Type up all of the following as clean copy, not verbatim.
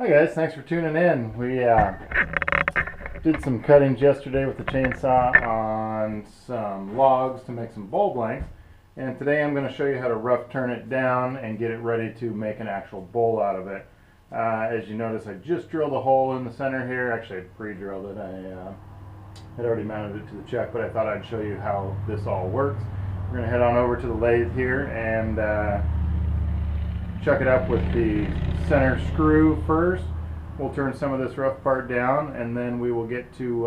Hi guys, thanks for tuning in. We did some cuttings yesterday with the chainsaw on some logs to make some bowl blanks, and today I'm going to show you how to rough turn it down and get it ready to make an actual bowl out of it. As you notice, I just drilled a hole in the center here. Actually, I pre-drilled it. I had already mounted it to the chuck, but I thought I'd show you how this all works. We're going to head on over to the lathe here and chuck it up with the center screw first. We'll turn some of this rough part down, and then we will get to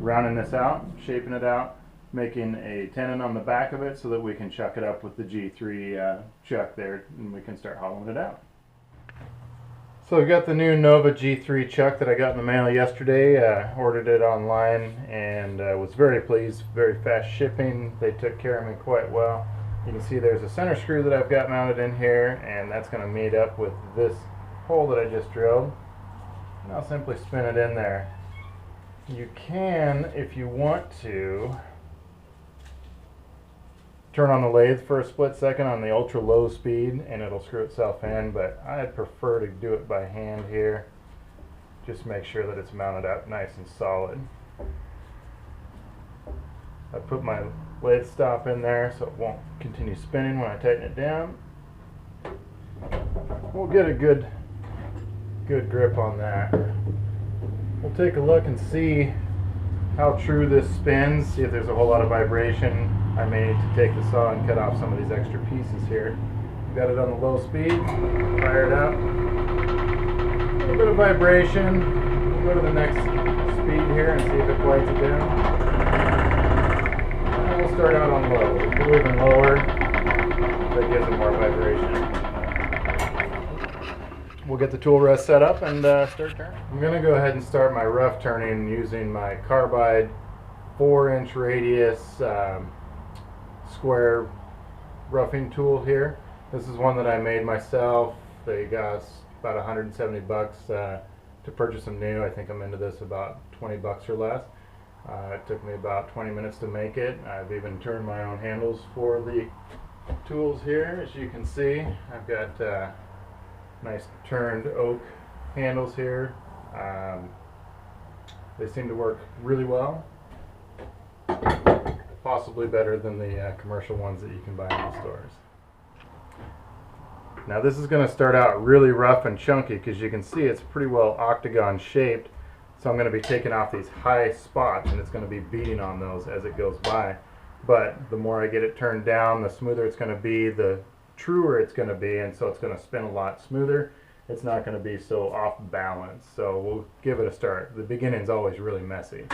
rounding this out, shaping it out, making a tenon on the back of it so that we can chuck it up with the G3 chuck there, and we can start hollowing it out. So I've got the new Nova G3 chuck that I got in the mail yesterday. Ordered it online and was very pleased. Very fast shipping. They took care of me quite well. You can see there's a center screw that I've got mounted in here, and that's going to meet up with this hole that I just drilled. And I'll simply spin it in there. You can, if you want to, turn on the lathe for a split second on the ultra low speed and it'll screw itself in, but I'd prefer to do it by hand here. Just make sure that it's mounted up nice and solid. I put my lathe stop in there so it won't continue spinning when I tighten it down. We'll get a good grip on that. We'll take a look and see how true this spins, see if there's a whole lot of vibration. I may need to take the saw and cut off some of these extra pieces here. Got it on the low speed, fire it up. A little bit of vibration. We'll go to the next speed here and see if it quiets it down. And we'll start out on low. We'll go even lower. That gives it more vibration. We'll get the tool rest set up and start turning. I'm going to go ahead and start my rough turning using my carbide 4-inch radius square roughing tool here. This is one that I made myself. They got about 170 bucks to purchase them new. I think I'm into this about 20 bucks or less. It took me about 20 minutes to make it. I've even turned my own handles for the tools here. As you can see, I've got nice turned oak handles here. They seem to work really well. Possibly better than the commercial ones that you can buy in the stores. Now this is going to start out really rough and chunky because you can see it's pretty well octagon shaped. So I'm going to be taking off these high spots and it's going to be beating on those as it goes by. But the more I get it turned down, the smoother it's going to be, the truer it's going to be, and so it's going to spin a lot smoother. It's not going to be so off balance. So we'll give it a start. The beginning's always really messy.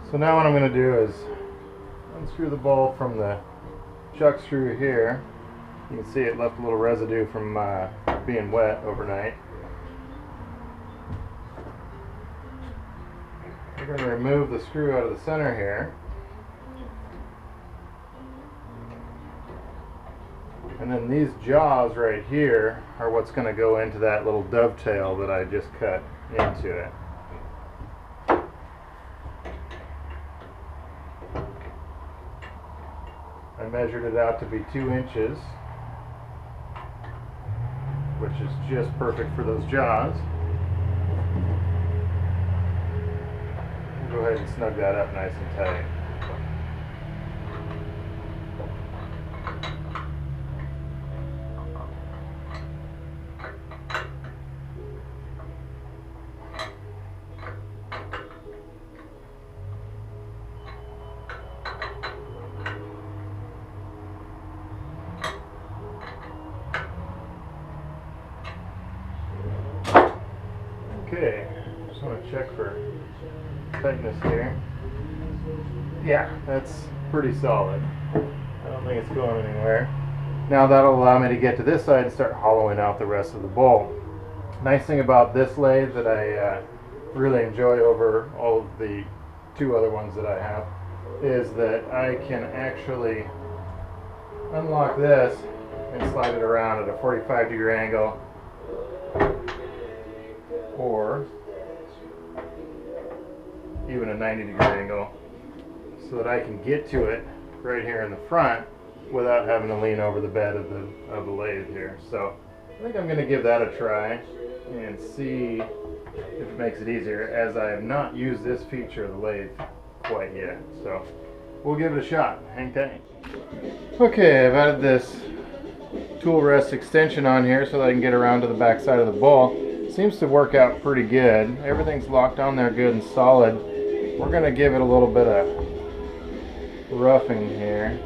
So now what I'm going to do is unscrew the bowl from the chuck screw here. You can see it left a little residue from being wet overnight. We're going to remove the screw out of the center here. And then these jaws right here are what's going to go into that little dovetail that I just cut into it. I measured it out to be 2 inches, which is just perfect for those jaws. We'll go ahead and snug that up nice and tight. Okay, just want to check for tightness here. Yeah, that's pretty solid. I don't think it's going anywhere. Now that'll allow me to get to this side and start hollowing out the rest of the bowl. Nice thing about this lathe that I really enjoy over all of the 2 other ones that I have is that I can actually unlock this and slide it around at a 45-degree angle, or even a 90-degree angle, so that I can get to it right here in the front without having to lean over the bed of the lathe here. So I think I'm going to give that a try and see if it makes it easier, as I have not used this feature of the lathe quite yet. So we'll give it a shot. Hang tight. Okay, I've added this tool rest extension on here so that I can get around to the back side of the bowl. Seems to work out pretty good. Everything's locked on there good and solid. We're going to give it a little bit of roughing here.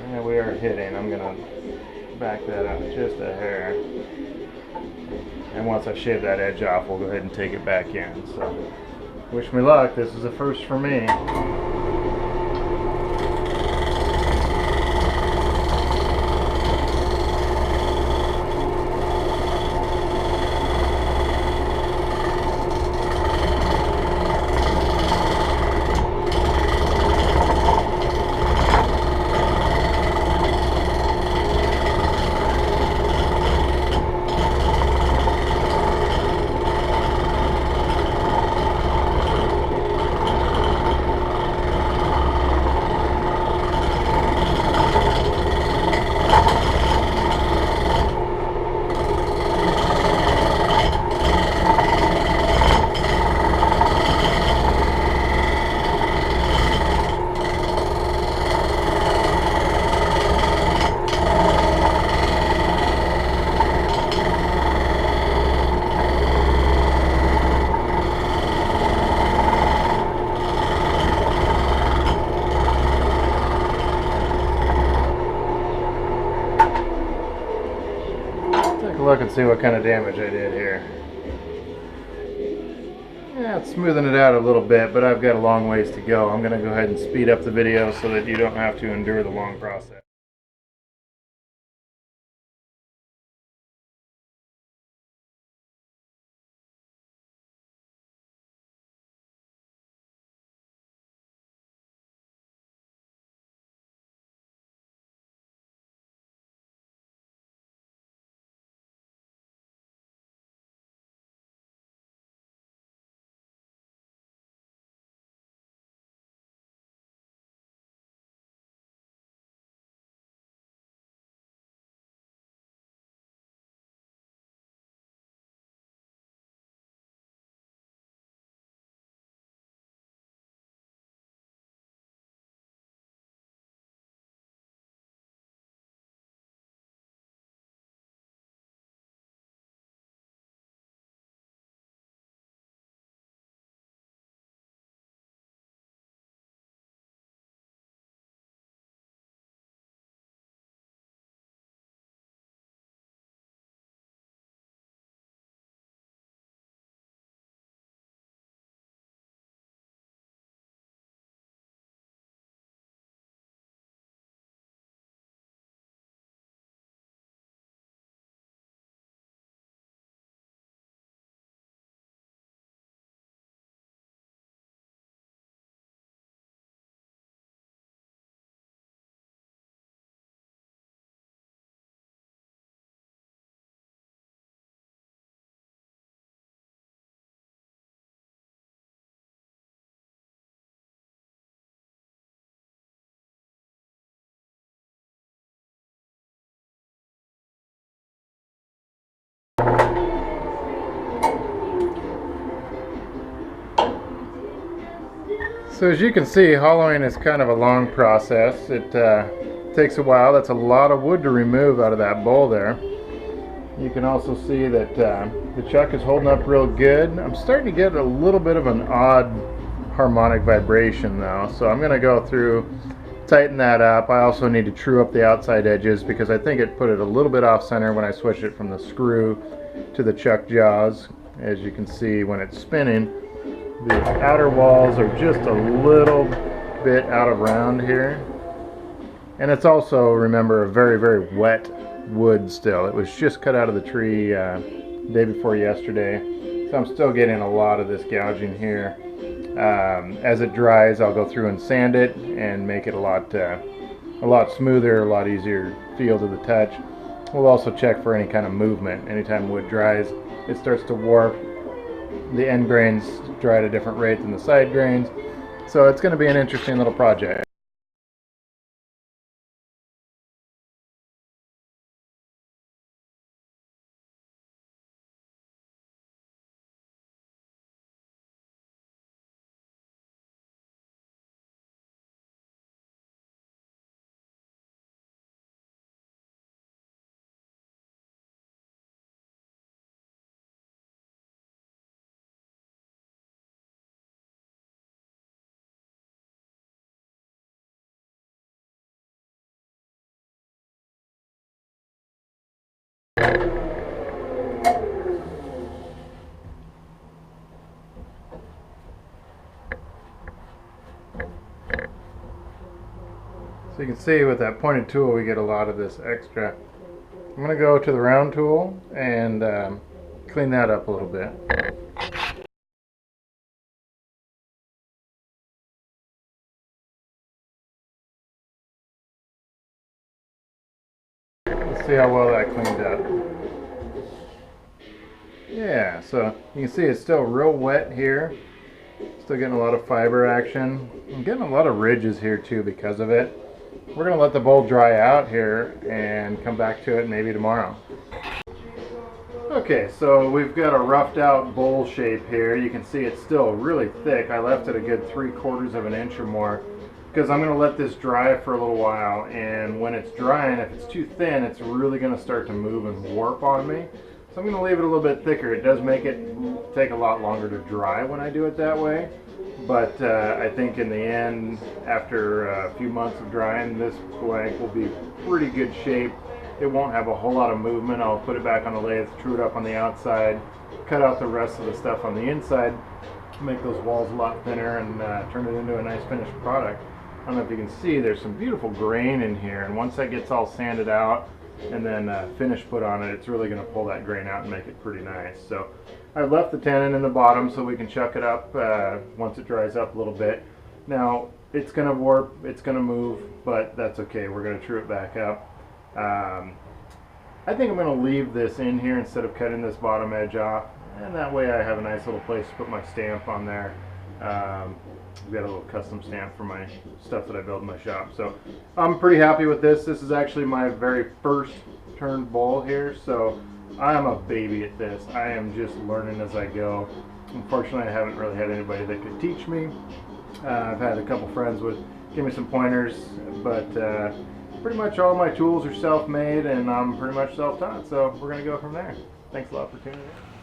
And we are hitting. I'm going to back that up just a hair. And once I shave that edge off, we'll go ahead and take it back in. So, wish me luck. This is a first for me. Look and see what kind of damage I did here. Yeah, it's smoothing it out a little bit, but I've got a long ways to go. I'm going to go ahead and speed up the video so that you don't have to endure the long process. So as you can see, hollowing is kind of a long process. It takes a while. That's a lot of wood to remove out of that bowl there. You can also see that the chuck is holding up real good. I'm starting to get a little bit of an odd harmonic vibration though, so I'm going to go through, tighten that up. I also need to true up the outside edges because I think it put it a little bit off center when I switched it from the screw to the chuck jaws. As you can see, when it's spinning, the outer walls are just a little bit out of round here. And it's also, remember, a very, very wet wood still. It was just cut out of the tree day before yesterday. So I'm still getting a lot of this gouging here. As it dries, I'll go through and sand it and make it a lot smoother, a lot easier feel to the touch. We'll also check for any kind of movement. Anytime wood dries, it starts to warp. The end grains dry at a different rate than the side grains. So it's going to be an interesting little project. So you can see with that pointed tool we get a lot of this extra. I'm going to go to the round tool and clean that up a little bit. Let's see how well that cleaned up. Yeah, so you can see it's still real wet here. Still getting a lot of fiber action. I'm getting a lot of ridges here too because of it. We're going to let the bowl dry out here and come back to it maybe tomorrow. Okay, so we've got a roughed out bowl shape here. You can see it's still really thick. I left it a good 3/4 of an inch or more because I'm going to let this dry for a little while, and when it's drying, if it's too thin, it's really going to start to move and warp on me. So I'm going to leave it a little bit thicker. It does make it take a lot longer to dry when I do it that way. But I think in the end, after a few months of drying, this blank will be pretty good shape. It won't have a whole lot of movement. I'll put it back on the lathe, true it up on the outside, cut out the rest of the stuff on the inside, make those walls a lot thinner, and turn it into a nice finished product. I don't know if you can see, there's some beautiful grain in here, and once that gets all sanded out and then finish put on it, it's really going to pull that grain out and make it pretty nice. So I've left the tenon in the bottom so we can chuck it up once it dries up a little bit. Now it's going to warp, it's going to move, but that's okay. We're going to true it back up. I think I'm going to leave this in here instead of cutting this bottom edge off, and that way I have a nice little place to put my stamp on there. I've got a little custom stamp for my stuff that I build in my shop. So I'm pretty happy with this. This is actually my very first turned bowl here, so I am a baby at this. I am just learning as I go. Unfortunately, I haven't really had anybody that could teach me. I've had a couple friends with give me some pointers, but pretty much all my tools are self-made, and I'm pretty much self-taught. So we're going to go from there. Thanks a lot for tuning in.